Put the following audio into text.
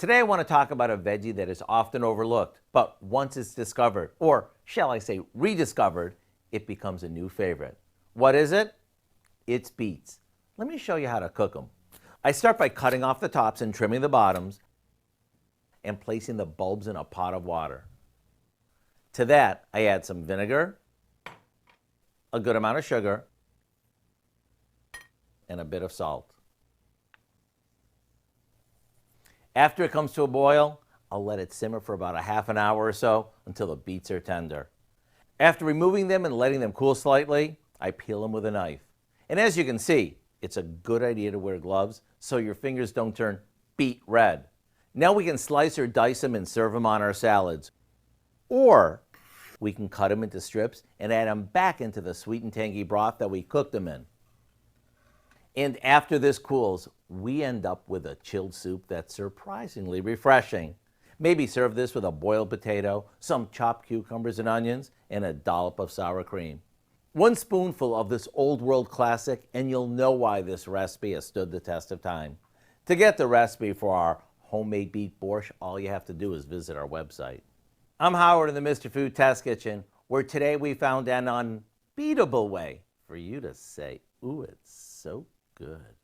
Today I want to talk about a veggie that is often overlooked, but once it's discovered, or shall I say rediscovered, it becomes a new favorite. What is it? It's beets. Let me show you how to cook them. I start by cutting off the tops and trimming the bottoms and placing the bulbs in a pot of water. To that, I add some vinegar, a good amount of sugar, and a bit of salt. After it comes to a boil, I'll let it simmer for about a half an hour or so until the beets are tender. After removing them and letting them cool slightly, I peel them with a knife. And as you can see, it's a good idea to wear gloves so your fingers don't turn beet red. Now we can slice or dice them and serve them on our salads. Or we can cut them into strips and add them back into the sweet and tangy broth that we cooked them in. And after this cools, we end up with a chilled soup that's surprisingly refreshing. Maybe serve this with a boiled potato, some chopped cucumbers and onions, and a dollop of sour cream. One spoonful of this old world classic, and you'll know why this recipe has stood the test of time. To get the recipe for our homemade beet borscht, all you have to do is visit our website. I'm Howard in the Mr. Food Test Kitchen, where today we found an unbeatable way for you to say, ooh, it's so good.